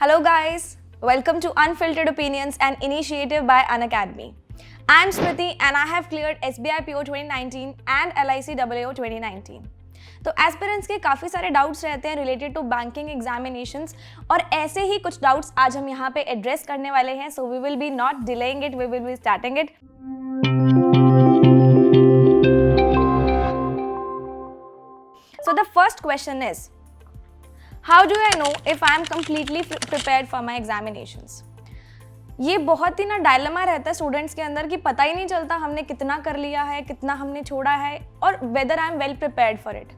Hello guys, welcome to Unfiltered Opinions, an initiative by Unacademy. I am Smriti and I have cleared SBI PO 2019 and LIC AO 2019. तो aspirants के काफ़ी सारे doubts रहते हैं related to banking examinations और ऐसे ही कुछ doubts आज हम यहाँ पे एड्रेस करने वाले हैं. So we will be not delaying it, we will be starting it. So the first question is, how do I know if I am completely prepared for my examinations? ये बहुत ही ना डायलेमा रहता है students के अंदर कि पता ही नहीं चलता हमने कितना कर लिया है, कितना हमने छोड़ा है और whether I am well prepared for it.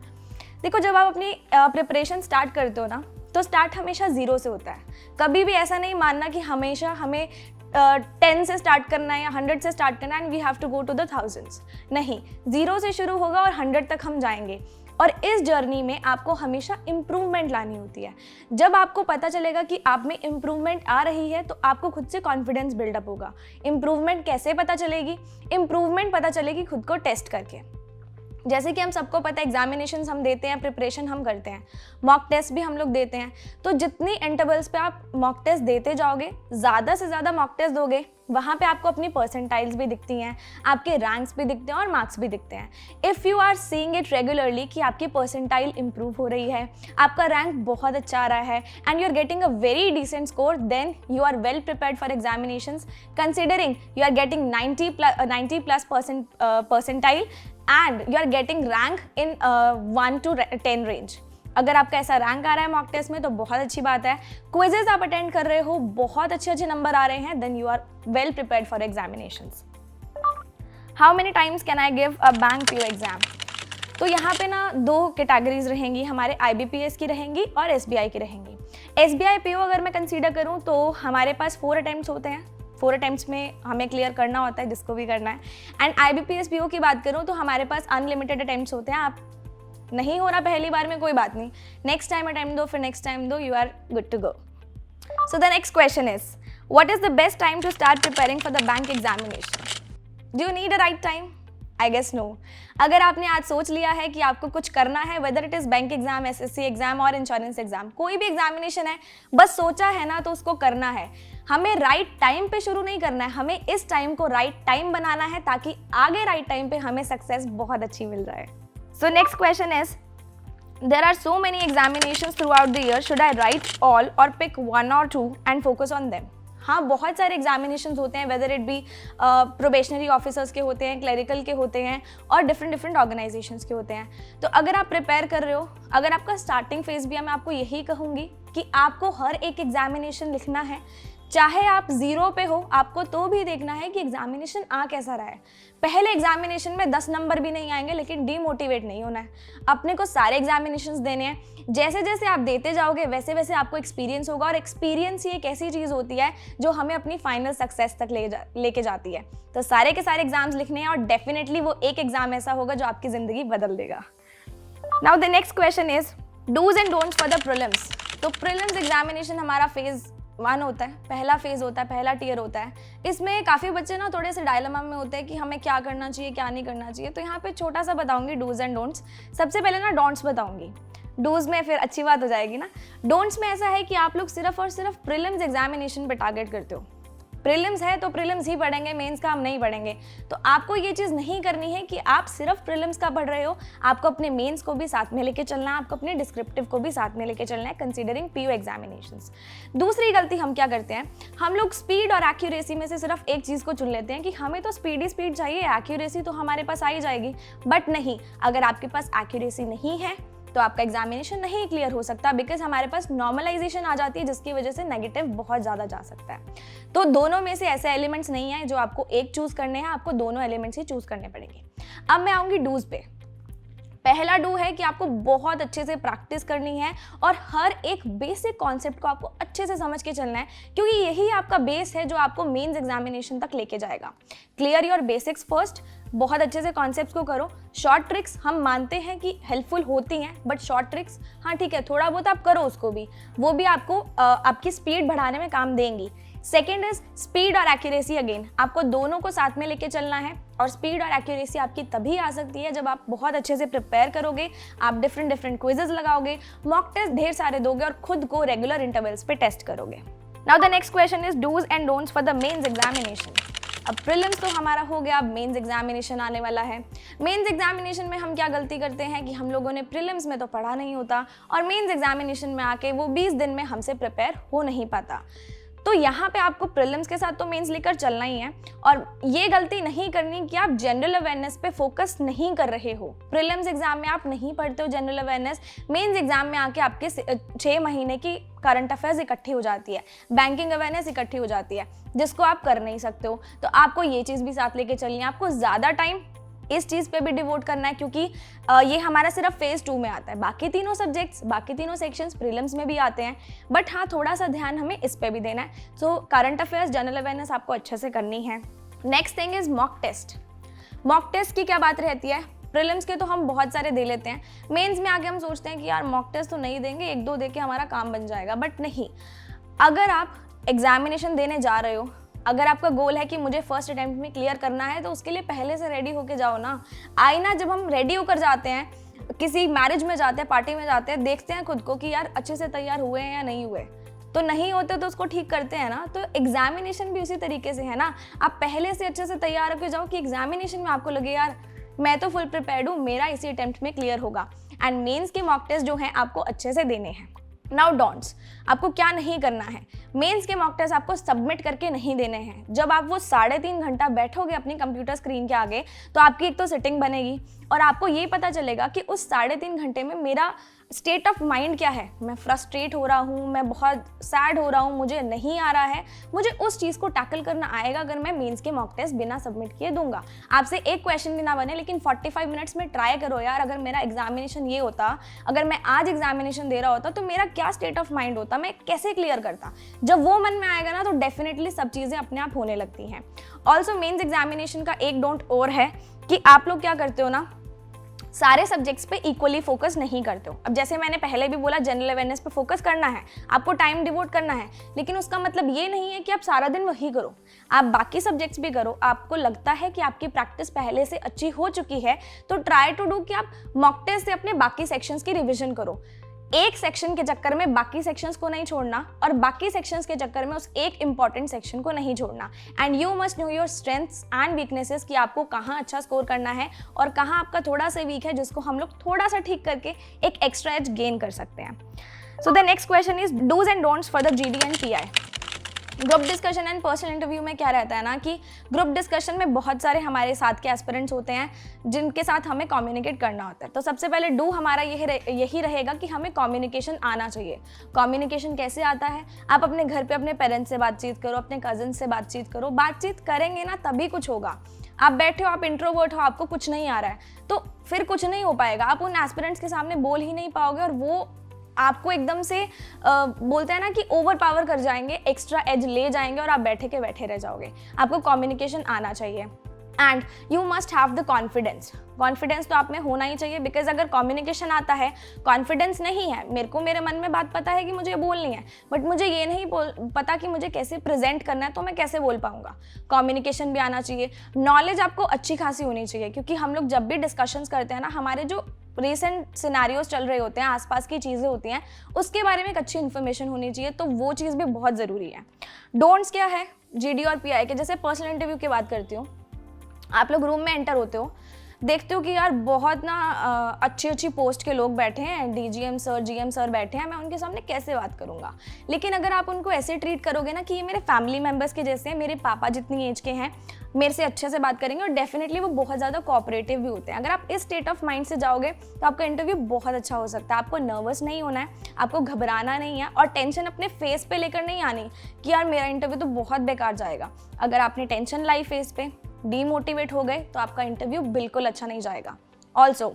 देखो, जब आप अपनी प्रिपरेशन स्टार्ट करते हो ना, तो स्टार्ट हमेशा ज़ीरो से होता है. कभी भी ऐसा नहीं मानना कि हमेशा हमें 10 से स्टार्ट करना है या 100 से स्टार्ट करना है and we have to go to the thousands. नहीं, ज़ीरो से शुरू होगा और 100 तक हम जाएंगे. और इस जर्नी में आपको हमेशा इम्प्रूवमेंट लानी होती है. जब आपको पता चलेगा कि आप में इम्प्रूवमेंट आ रही है तो आपको खुद से कॉन्फिडेंस बिल्डअप होगा. इम्प्रूवमेंट कैसे पता चलेगी? इम्प्रूवमेंट पता चलेगी खुद को टेस्ट करके. जैसे कि हम सबको पता है एग्जामिनेशंस हम देते हैं, प्रिपरेशन हम करते हैं, मॉक टेस्ट भी हम लोग देते हैं. तो जितनी इंटरवल्स पे आप मॉक टेस्ट देते जाओगे, ज़्यादा से ज़्यादा मॉक टेस्ट दोगे, वहाँ पे आपको अपनी परसेंटाइल्स भी दिखती हैं, आपके रैंक्स भी दिखते हैं और मार्क्स भी दिखते हैं. If you are seeing it regularly कि आपकी परसेंटाइल इंप्रूव हो रही है, आपका रैंक बहुत अच्छा आ रहा है and you are getting a very decent score, then you are well prepared for examinations. Considering you are getting 90+ percentile and you are getting rank in 1 to 10 range. अगर आपका ऐसा रैंक आ रहा है मॉक टेस्ट में तो बहुत अच्छी बात है. क्विजेज आप अटेंड कर रहे हो, बहुत अच्छे नंबर आ रहे हैं, then you are well prepared for examinations. How many times can I give a bank PO exam? तो यहाँ पे ना 2 कैटेगरीज रहेंगी, हमारे IBPS की रहेंगी और SBI की रहेंगी. SBI PO अगर मैं कंसीडर करूँ तो हमारे पास 4 अटेम्प्ट्स होते हैं. 4 अटेम्प्ट्स में हमें क्लियर करना होता है, जिसको भी करना है. एंड IBPS PO की बात करूँ तो हमारे पास अनलिमिटेड अटेम्प्ट्स होते हैं. आप नहीं हो रहा पहली बार में, कोई बात नहीं, नेक्स्ट टाइम अटेम्प्ट दो, फिर नेक्स्ट टाइम दो, you are good to go. So the next question is, what is the best time to start preparing for the bank examination? Do you need a right time? I guess no. अगर आपने आज सोच लिया है कि आपको कुछ करना है, whether it is bank exam, SSC exam और इंश्योरेंस एग्जाम, कोई भी एग्जामिनेशन है, बस सोचा है ना तो उसको करना है. हमें राइट टाइम पे शुरू नहीं करना है, हमें इस टाइम को राइट टाइम बनाना है ताकि आगे राइट टाइम पे हमें सक्सेस बहुत अच्छी मिल जाए. So next question is, there are so many examinations throughout the year, should I write all or pick 1 or 2 and focus on them? हाँ, बहुत सारे एग्जामिनेशंस होते हैं, whether it be probationary officers के होते हैं, क्लरिकल के होते हैं और डिफरेंट ऑर्गेनाइजेशंस के होते हैं. तो अगर आप प्रिपेयर कर रहे हो, अगर आपका स्टार्टिंग फेज भी है, मैं आपको यही कहूँगी कि आपको हर एक एग्जामिनेशन लिखना है. चाहे आप 0 पे हो, आपको तो भी देखना है कि एग्जामिनेशन आ कैसा रहा है. पहले एग्जामिनेशन में 10 नंबर भी नहीं आएंगे, लेकिन डीमोटिवेट नहीं होना है. अपने को सारे एग्जामिनेशंस देने हैं. जैसे जैसे आप देते जाओगे वैसे वैसे आपको एक्सपीरियंस होगा और एक्सपीरियंस ही एक ऐसी चीज़ होती है जो हमें अपनी फाइनल सक्सेस तक लेके जाती है. तो सारे के सारे एग्जाम्स लिखने हैं और डेफिनेटली वो एक एग्जाम ऐसा होगा जो आपकी ज़िंदगी बदल देगा. Now the next question is, dos and don'ts for the prelims. तो प्रीलिम्स एग्जामिनेशन हमारा फेज़ 1 होता है, पहला फेज़ होता है, पहला टियर होता है. इसमें काफ़ी बच्चे ना थोड़े से डायलेमा में होते हैं कि हमें क्या करना चाहिए, क्या नहीं करना चाहिए. तो यहाँ पे छोटा सा बताऊंगी डूज एंड डोंट्स. सबसे पहले ना डोंट्स बताऊंगी, डूज में फिर अच्छी बात हो जाएगी ना. डोंट्स में ऐसा है कि आप लोग सिर्फ और सिर्फ प्रीलिम्स एग्जामिनेशन पे टारगेट करते हो. प्रीलिम्स है तो प्रीलिम्स ही पढ़ेंगे, मेंस का हम नहीं पढ़ेंगे. तो आपको ये चीज़ नहीं करनी है कि आप सिर्फ प्रीलिम्स का पढ़ रहे हो, आपको अपने मेंस को भी साथ में लेके चलना है, आपको अपने डिस्क्रिप्टिव को भी साथ में लेके चलना है, कंसीडरिंग PO एग्जामिनेशंस. दूसरी गलती हम क्या करते हैं, हम लोग स्पीड और एक्यूरेसी में से सिर्फ एक चीज़ को चुन लेते हैं कि हमें तो स्पीड चाहिए, एक्यूरेसी तो हमारे पास आ ही जाएगी. बट नहीं, अगर आपके पास एक्यूरेसी नहीं है तो आपका एग्जामिनेशन नहीं क्लियर हो सकता, बिकॉज हमारे पास नॉर्मलाइजेशन आ जाती है जिसकी वजह से नेगेटिव बहुत ज़्यादा जा सकता है. तो दोनों में से ऐसे एलिमेंट्स नहीं है जो आपको एक चूज़ करने हैं, आपको दोनों एलिमेंट्स ही चूज़ करने पड़ेंगे. अब मैं आऊँगी डूज पे. पहला डू है कि आपको बहुत अच्छे से प्रैक्टिस करनी है और हर एक बेसिक कॉन्सेप्ट को आपको अच्छे से समझ के चलना है, क्योंकि यही आपका बेस है जो आपको मेंस एग्जामिनेशन तक लेके जाएगा. क्लियर योर बेसिक्स फर्स्ट, बहुत अच्छे से कॉन्सेप्ट्स को करो. शॉर्ट ट्रिक्स हम मानते हैं कि हेल्पफुल होती हैं, बट शॉर्ट ट्रिक्स हाँ ठीक है, थोड़ा बहुत आप करो उसको भी, वो भी आपको आपकी स्पीड बढ़ाने में काम देंगी. सेकेंड इज स्पीड और एक्यूरेसी। अगेन आपको दोनों को साथ में लेके चलना है, और स्पीड और एक्यूरेसी आपकी तभी आ सकती है जब आप बहुत अच्छे से प्रिपेयर करोगे, आप डिफरेंट क्विजेस लगाओगे, मॉक टेस्ट ढेर सारे दोगे और खुद को रेगुलर इंटरवल्स पे टेस्ट करोगे। Now the next question is dos and don'ts for the mains examination. अब प्रीलिम्स तो हमारा हो गया, अब मेंस एग्जामिनेशन आने वाला है। मेंस एग्जामिनेशन में हम क्या गलती करते हैं कि हम लोगों ने प्रीलिम्स में तो पढ़ा नहीं होता और मेंस एग्जामिनेशन में आके वो 20 दिन में हमसे प्रिपेयर हो नहीं पाता। तो यहाँ पे आपको प्रीलिम्स के साथ तो मेंस लेकर चलना ही है, और ये गलती नहीं करनी कि आप जनरल अवेयरनेस पे फोकस नहीं कर रहे हो। प्रीलिम्स एग्जाम में आप नहीं पढ़ते हो जनरल अवेयरनेस, मेंस एग्जाम में आके आपके 6 महीने की करंट अफेयर्स इकट्ठी हो जाती है, बैंकिंग अवेयरनेस इकट्ठी हो जाती है, जिसको आप कर नहीं सकते हो। तो आपको ये चीज़ भी साथ लेके चलनी है, आपको ज़्यादा टाइम इस चीज़ पे भी डिवोट करना है, क्योंकि ये हमारा सिर्फ फेज़ 2 में आता है। बाकी तीनों सब्जेक्ट्स, बाकी तीनों सेक्शंस प्रीलिम्स में भी आते हैं, बट हाँ थोड़ा सा ध्यान हमें इस पे भी देना है। So current affairs, general awareness आपको अच्छे से करनी है। Next thing is mock test. Mock test की क्या बात रहती है? प्रीलिम्स के तो हम बहुत सारे दे लेते हैं, मेंस में आके हम सोचते हैं कि यार मॉक टेस्ट तो नहीं देंगे, 1-2 दे के हमारा काम बन जाएगा, बट नहीं। अगर आप एग्जामिनेशन देने जा रहे हो, अगर आपका गोल है कि मुझे फर्स्ट अटेम्प्ट में क्लियर करना है, तो उसके लिए पहले से रेडी होके जाओ ना। आईना जब हम रेडी होकर जाते हैं, किसी मैरिज में जाते हैं, पार्टी में जाते हैं, देखते हैं खुद को कि यार अच्छे से तैयार हुए हैं या नहीं हुए, तो नहीं होते तो उसको ठीक करते हैं ना। तो एग्जामिनेशन भी उसी तरीके से है ना, आप पहले से अच्छे से तैयार होकर जाओ कि एग्जामिनेशन में आपको लगे यार मैं तो फुल प्रिपेयर्ड हूँ, मेरा इसी अटेम्प्ट में क्लियर होगा। एंड मेंस के मॉक टेस्ट जो हैं आपको अच्छे से देने हैं। नाउ डोंट्स, आपको क्या नहीं करना है? मेंस के मॉक टेस्ट आपको सबमिट करके नहीं देने हैं। जब आप वो 3.5 घंटा बैठोगे अपनी कंप्यूटर स्क्रीन के आगे, तो आपकी एक तो सिटिंग बनेगी और आपको ये पता चलेगा कि उस 3.5 घंटे में मेरा स्टेट ऑफ माइंड क्या है। मैं फ्रस्ट्रेट हो रहा हूँ, मैं बहुत सैड हो रहा हूँ, मुझे नहीं आ रहा है, मुझे उस चीज़ को टैकल करना आएगा अगर मैं मेंस के मॉक टेस्ट बिना सबमिट किए दूंगा। आपसे एक क्वेश्चन भी ना बने, लेकिन 45 मिनट्स में ट्राई करो यार, अगर मेरा एग्जामिनेशन ये होता, अगर मैं आज एग्जामिनेशन दे रहा होता, तो मेरा क्या स्टेट ऑफ माइंड होता, मैं कैसे क्लियर करता। जब वो मन में आएगा ना, तो डेफिनेटली सब चीज़ें अपने आप होने लगती हैं। ऑल्सो मेंस एग्जामिनेशन का एक डोंट और है कि आप लोग क्या करते हो ना, सारे सब्जेक्ट्स पे इक्वली फोकस नहीं करते हो। अब जैसे मैंने पहले भी बोला, जनरल अवेयरनेस पे फोकस करना है, आपको टाइम डिवोट करना है, लेकिन उसका मतलब ये नहीं है कि आप सारा दिन वही करो, आप बाकी सब्जेक्ट्स भी करो। आपको लगता है कि आपकी प्रैक्टिस पहले से अच्छी हो चुकी है, तो ट्राई टू डू कि आप मॉक टेस्ट से अपने बाकी सेक्शंस की रिविजन करो। एक सेक्शन के चक्कर में बाकी सेक्शंस को नहीं छोड़ना, और बाकी सेक्शंस के चक्कर में उस एक इंपॉर्टेंट सेक्शन को नहीं छोड़ना। And you must know your strengths and weaknesses, कि आपको कहाँ अच्छा स्कोर करना है और कहाँ आपका थोड़ा सा वीक है, जिसको हम लोग थोड़ा सा ठीक करके एक एक्स्ट्रा एज गेन कर सकते हैं। So the next question is dos and don'ts for the GD and PI। Group discussion and personal interview में क्या रहता है ना, कि ग्रुप डिस्कशन में बहुत सारे हमारे साथ के एस्पिरेंट्स होते हैं जिनके साथ हमें कम्युनिकेट करना होता है। तो सबसे पहले डू हमारा यही रहेगा कि हमें कम्युनिकेशन आना चाहिए। कम्युनिकेशन कैसे आता है? आप अपने घर पे अपने पेरेंट्स से बातचीत करो, अपने कजन से बातचीत करो। बातचीत करेंगे ना तभी कुछ होगा। आप बैठे हो, आप इंट्रोवर्ट हो, आपको कुछ नहीं आ रहा है, तो फिर कुछ नहीं हो पाएगा। आप उन एस्पिरेंट्स के सामने बोल ही नहीं पाओगे, और वो आपको एकदम से बोलते हैं ना कि ओवर पावर कर जाएंगे, एक्स्ट्रा एज ले जाएंगे, और आप बैठे के बैठे रह जाओगे। आपको कम्युनिकेशन आना चाहिए। And you must have the confidence. Confidence तो आप में होना ही चाहिए, बिकॉज अगर कम्युनिकेशन आता है, कॉन्फिडेंस नहीं है, मेरे को मेरे मन में बात पता है कि मुझे बोलनी है, बट मुझे ये नहीं पता कि मुझे कैसे प्रेजेंट करना है, तो मैं कैसे बोल पाऊंगा। कम्युनिकेशन भी आना चाहिए। नॉलेज आपको अच्छी खासी होनी चाहिए, क्योंकि हम लोग जब भी डिस्कशंस करते हैं ना, हमारे जो रिसेंट सिनेरियोज चल रहे होते हैं, आसपास की चीज़ें होती हैं, उसके बारे में एक अच्छी इन्फॉर्मेशन होनी चाहिए, तो वो चीज़ भी बहुत ज़रूरी है। डोंट्स क्या है GD और PI के? जैसे पर्सनल इंटरव्यू की बात करती हूँ, आप लोग रूम में एंटर होते हो, देखते हो कि यार बहुत ना अच्छी अच्छी पोस्ट के लोग बैठे हैं, DGM सर, GM सर बैठे हैं, मैं उनके सामने कैसे बात करूंगा। लेकिन अगर आप उनको ऐसे ट्रीट करोगे ना कि ये मेरे फैमिली मेम्बर्स के जैसे हैं, मेरे पापा जितनी एज के हैं, मेरे से अच्छे से बात करेंगे, और डेफिनेटली वो बहुत ज़्यादा कोऑपरेटिव भी होते हैं। अगर आप इस स्टेट ऑफ माइंड से जाओगे तो आपका इंटरव्यू बहुत अच्छा हो सकता है। आपको नर्वस नहीं होना है, आपको घबराना नहीं है, और टेंशन अपने फेस पे लेकर नहीं आनी कि यार मेरा इंटरव्यू तो बहुत बेकार जाएगा। अगर आपने टेंशन लाई फेस पे, डीमोटिवेट हो गए, तो आपका इंटरव्यू बिल्कुल अच्छा नहीं जाएगा। ऑल्सो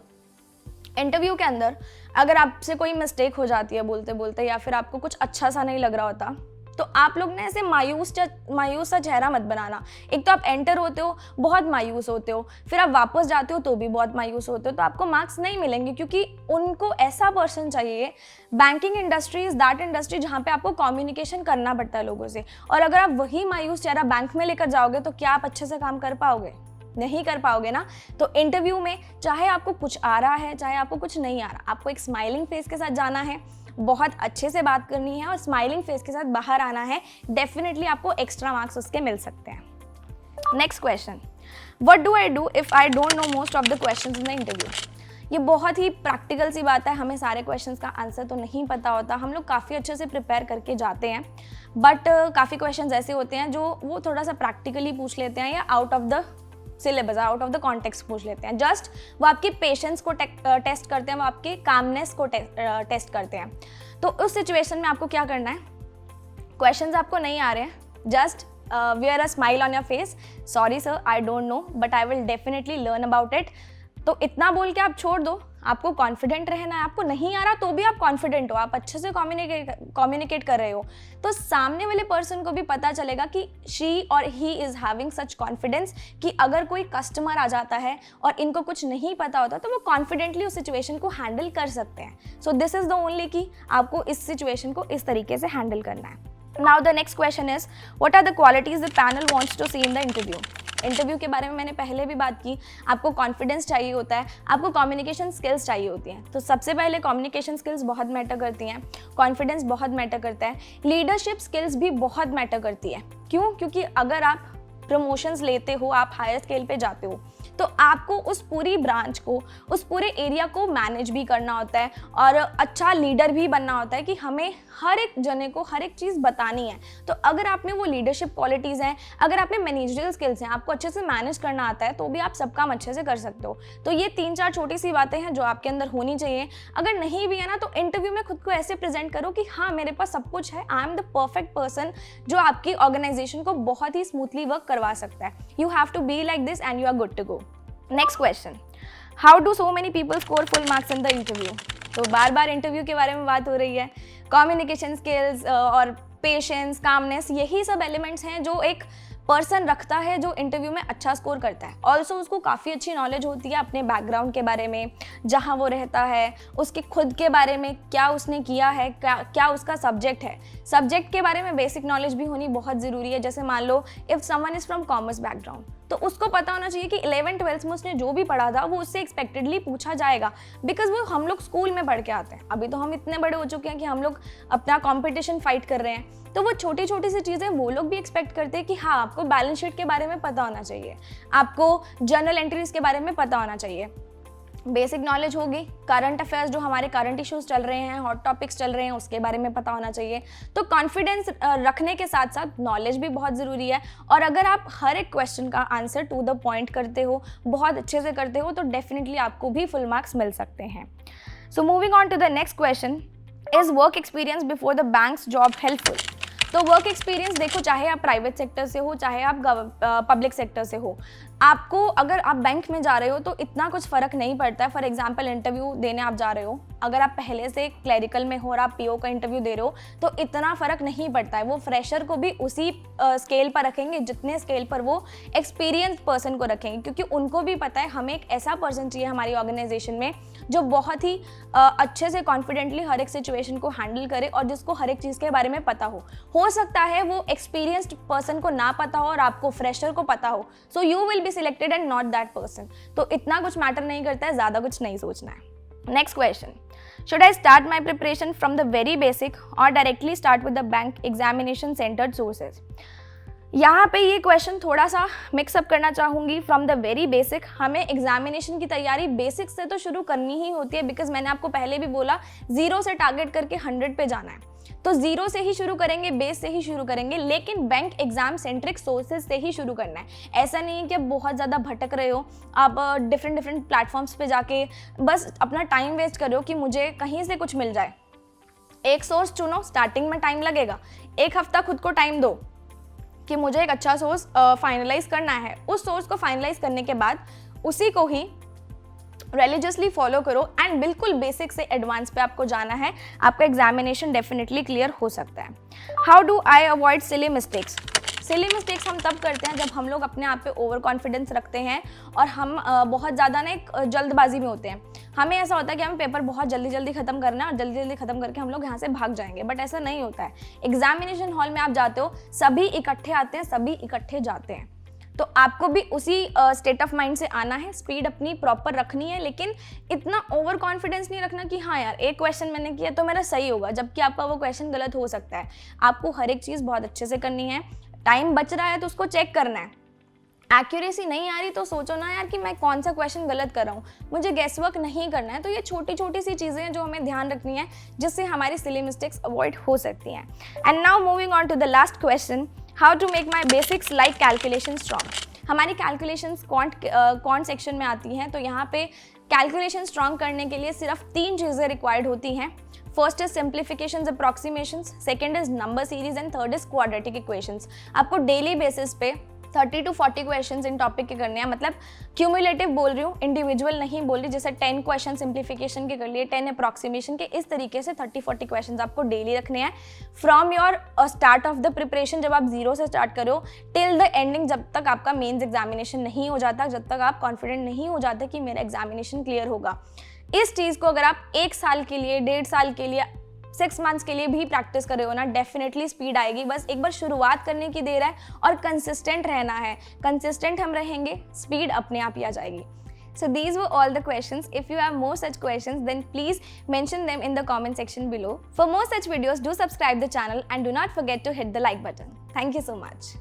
इंटरव्यू के अंदर अगर आपसे कोई मिस्टेक हो जाती है बोलते बोलते, या फिर आपको कुछ अच्छा सा नहीं लग रहा होता, तो आप लोग ना ऐसे मायूस सा चेहरा मत बनाना। एक तो आप एंटर होते हो बहुत मायूस होते हो, फिर आप वापस जाते हो तो भी बहुत मायूस होते हो, तो आपको मार्क्स नहीं मिलेंगे, क्योंकि उनको ऐसा पर्सन चाहिए। Banking industry is that industry जहाँ पे आपको कम्युनिकेशन करना पड़ता है लोगों से, और अगर आप वही मायूस चेहरा बैंक में लेकर जाओगे तो क्या आप अच्छे से काम कर पाओगे? नहीं कर पाओगे ना। तो इंटरव्यू में चाहे आपको कुछ आ रहा है चाहे आपको कुछ नहीं आ रहा, आपको एक स्माइलिंग फेस के साथ जाना है, बहुत अच्छे से बात करनी है और स्माइलिंग फेस के साथ बाहर आना है। डेफिनेटली आपको एक्स्ट्रा मार्क्स उसके मिल सकते हैं। Next question, what do I do if I don't know most of the questions in the interview. ये बहुत ही प्रैक्टिकल सी बात है, हमें सारे क्वेश्चंस का आंसर तो नहीं पता होता, हम लोग काफ़ी अच्छे से प्रिपेयर करके जाते हैं, बट काफ़ी क्वेश्चंस ऐसे होते हैं जो वो थोड़ा सा प्रैक्टिकली पूछ लेते हैं या out of the syllabus, out of the context पूछ लेते हैं। जस्ट वो आपके पेशेंस को टेस्ट करते हैं, वो आपके कामनेस को टेस्ट करते हैं। तो उस सिचुएशन में आपको क्या करना है, क्वेश्चंस आपको नहीं आ रहे हैं, just wear a smile on your face, sorry sir I don't know but I will definitely learn about it। तो इतना बोल के आप छोड़ दो। आपको कॉन्फिडेंट रहना है, आपको नहीं आ रहा तो भी आप कॉन्फिडेंट हो, आप अच्छे से कम्युनिकेट कर रहे हो, तो सामने वाले पर्सन को भी पता चलेगा कि शी और he is having such confidence कि अगर कोई कस्टमर आ जाता है और इनको कुछ नहीं पता होता तो वो कॉन्फिडेंटली उस सिचुएशन को हैंडल कर सकते हैं। So this is the only कि आपको इस सिचुएशन को इस तरीके से हैंडल करना है। Now the next question is, what are the qualities the panel wants to see in the interview? Interview के बारे में मैंने पहले भी बात की, आपको कॉन्फिडेंस चाहिए होता है, आपको कम्युनिकेशन स्किल्स चाहिए होती हैं। तो सबसे पहले कम्युनिकेशन स्किल्स बहुत मैटर करती हैं, कॉन्फिडेंस बहुत मैटर करता है, लीडरशिप स्किल्स भी बहुत मैटर करती है। क्यों? क्योंकि अगर आप प्रमोशंस लेते हो, आप हायर स्केल पे जाते हो, तो आपको उस पूरी ब्रांच को, उस पूरे एरिया को मैनेज भी करना होता है और अच्छा लीडर भी बनना होता है कि हमें हर एक जने को हर एक चीज़ बतानी है। तो अगर आप में वो लीडरशिप क्वालिटीज़ हैं, अगर आप में मैनेजरियल स्किल्स हैं, आपको अच्छे से मैनेज करना आता है, तो भी आप सब काम अच्छे से कर सकते हो। तो ये 3-4 छोटी सी बातें हैं जो आपके अंदर होनी चाहिए। अगर नहीं भी है ना, तो इंटरव्यू में खुद को ऐसे प्रेजेंट करो कि हाँ मेरे पास सब कुछ है, I am the perfect person जो आपकी ऑर्गेनाइजेशन को बहुत ही स्मूथली वर्क करवा सकता है। You have to be like this and you are good to go. Next question, how do so many people score full marks in the interview. तो बार बार interview के बारे में बात हो रही है, कम्युनिकेशन स्किल्स और पेशेंस, कामनेस, यही सब एलिमेंट्स हैं जो एक पर्सन रखता है जो इंटरव्यू में अच्छा स्कोर करता है। ऑल्सो उसको काफ़ी अच्छी नॉलेज होती है अपने बैकग्राउंड के बारे में, जहाँ वो रहता है, उसके खुद के बारे में, क्या उसने किया है, क्या उसका सब्जेक्ट है। सब्जेक्ट के बारे में बेसिक नॉलेज भी होनी बहुत ज़रूरी है। जैसे मान लो if someone is from commerce background, तो उसको पता होना चाहिए कि 11th-12th में उसने जो भी पढ़ा था वो उससे एक्सपेक्टेडली पूछा जाएगा, बिकॉज वो हम लोग स्कूल में पढ़ के आते हैं। अभी तो हम इतने बड़े हो चुके हैं कि हम लोग अपना कॉम्पिटिशन फाइट कर रहे हैं, तो वो छोटी छोटी सी चीज़ें वो लोग भी एक्सपेक्ट करते हैं कि हाँ आपको बैलेंस शीट के बारे में पता होना चाहिए, आपको जर्नल एंट्रीज के बारे में पता होना चाहिए, बेसिक नॉलेज होगी, करंट अफेयर्स जो हमारे करंट इश्यूज चल रहे हैं, हॉट टॉपिक्स चल रहे हैं, उसके बारे में पता होना चाहिए। तो कॉन्फिडेंस रखने के साथ साथ नॉलेज भी बहुत ज़रूरी है। और अगर आप हर एक क्वेश्चन का आंसर टू द पॉइंट करते हो, बहुत अच्छे से करते हो, तो डेफिनेटली आपको भी फुल मार्क्स मिल सकते हैं। So moving on to the next question, is work experience before the banks job helpful. तो वर्क एक्सपीरियंस देखो, चाहे आप प्राइवेट सेक्टर से हो चाहे आप पब्लिक सेक्टर से हो, आपको अगर आप बैंक में जा रहे हो तो इतना कुछ फ़र्क नहीं पड़ता है। फॉर एग्जांपल इंटरव्यू देने आप जा रहे हो, अगर आप पहले से क्लरिकल में हो और आप पीओ का इंटरव्यू दे रहे हो तो इतना फ़र्क नहीं पड़ता है। वो फ्रेशर को भी उसी स्केल पर रखेंगे जितने स्केल पर वो एक्सपीरियंस पर्सन को रखेंगे, क्योंकि उनको भी पता है हमें एक ऐसा पर्सन चाहिए हमारी ऑर्गेनाइजेशन में जो बहुत ही अच्छे से कॉन्फिडेंटली हर एक सिचुएशन को हैंडल करे और जिसको हर एक चीज़ के बारे में पता हो सकता है वो एक्सपीरियंस्ड पर्सन को ना पता हो और आपको फ्रेशर को पता हो, so you will be selected and not that person. तो इतना कुछ मैटर नहीं करता है, ज़्यादा कुछ नहीं सोचना है। Next question, should I start my preparation from the very basic और directly start with the bank examination centred sources. यहाँ पे ये क्वेश्चन थोड़ा सा मिक्सअप करना चाहूँगी। फ्रॉम द वेरी बेसिक, हमें एग्जामिनेशन की तैयारी बेसिक से तो शुरू करनी ही होती है, बिकॉज मैंने आपको पहले भी बोला 0 से टारगेट करके 100 पे जाना है, तो 0 से ही शुरू करेंगे, बेस से ही शुरू करेंगे, लेकिन बैंक एग्जाम सेंट्रिक सोर्सेज से ही शुरू करना है। ऐसा नहीं है कि आप बहुत ज़्यादा भटक रहे हो, आप डिफरेंट प्लेटफॉर्म्स पे जाके बस अपना टाइम वेस्ट कर रहे हो कि मुझे कहीं से कुछ मिल जाए। एक सोर्स चुनो, स्टार्टिंग में टाइम लगेगा, 1 हफ्ता खुद को टाइम दो कि मुझे एक अच्छा सोर्स फाइनलाइज करना है। उस सोर्स को फाइनलाइज करने के बाद उसी को ही रिलीजियसली फॉलो करो एंड बिल्कुल बेसिक से एडवांस पे आपको जाना है, आपका एग्जामिनेशन डेफिनेटली क्लियर हो सकता है। How do I avoid silly mistakes? Silly mistakes हम तब करते हैं जब हम लोग अपने आप पे ओवर कॉन्फिडेंस रखते हैं और हम बहुत ज़्यादा ना एक जल्दबाजी में होते हैं। हमें ऐसा होता है कि हमें पेपर बहुत जल्दी जल्दी खत्म करना है और जल्दी जल्दी खत्म करके हम लोग यहाँ से भाग जाएंगे, बट ऐसा नहीं होता है। एग्जामिनेशन हॉल में आप जाते हो, सभी इकट्ठे आते हैं, सभी इकट्ठे जाते हैं, तो आपको भी उसी स्टेट ऑफ माइंड से आना है, स्पीड अपनी प्रॉपर रखनी है, लेकिन इतना ओवर कॉन्फिडेंस नहीं रखना कि हाँ यार एक क्वेश्चन मैंने किया तो मेरा सही होगा, जबकि आपका वो क्वेश्चन गलत हो सकता है। आपको हर एक चीज़ बहुत अच्छे से करनी है, टाइम बच रहा है तो उसको चेक करना है। एक्यूरेसी नहीं आ रही तो सोचो ना यार कि मैं कौन सा क्वेश्चन गलत कर रहा हूँ, मुझे गेस वर्क नहीं करना है। तो ये छोटी छोटी सी चीज़ें हैं जो हमें ध्यान रखनी है, जिससे हमारी सिली मिस्टेक्स अवॉइड हो सकती हैं। And now moving on to the last question, how to make my basics like calculation strong. हमारी कैलकुलेशंस क्वांट सेक्शन में आती हैं, तो यहाँ पे कैलकुलेशन स्ट्रॉन्ग करने के लिए सिर्फ 3 चीज़ें रिक्वायर्ड होती हैं। First is simplifications, approximations, second is number series and third is quadratic equations. आपको डेली बेसिस पे 30 to 40 क्वेश्चंस इन टॉपिक के करने हैं, मतलब क्यूमुलेटिव बोल रही हूँ, इंडिविजुअल नहीं बोल रही। जैसे 10 क्वेश्चन सिंप्लीफिकेशन के कर लिए, 10 अप्रॉक्सीमेशन के, इस तरीके से 30-40 क्वेश्चंस आपको डेली रखने हैं from your start of the preparation, जब आप 0 से स्टार्ट करो टिल द एंडिंग, जब तक आपका मेंस एग्जामिनेशन नहीं हो जाता, जब तक आप कॉन्फिडेंट नहीं हो जाते कि मेरा एग्जामिनेशन क्लियर होगा। इस चीज़ को अगर आप 1 साल के लिए, 1.5 साल के लिए, 6 मंथ्स के लिए भी प्रैक्टिस करे हो ना, डेफिनेटली स्पीड आएगी। बस एक बार शुरुआत करने की देर है और कंसिस्टेंट रहना है। कंसिस्टेंट हम रहेंगे, स्पीड अपने आप ही आ जाएगी। So these were all the questions. If you have more such questions, then please mention them in the comment section below. For more such videos, do subscribe the channel and do not forget to hit the like button. Thank you so much.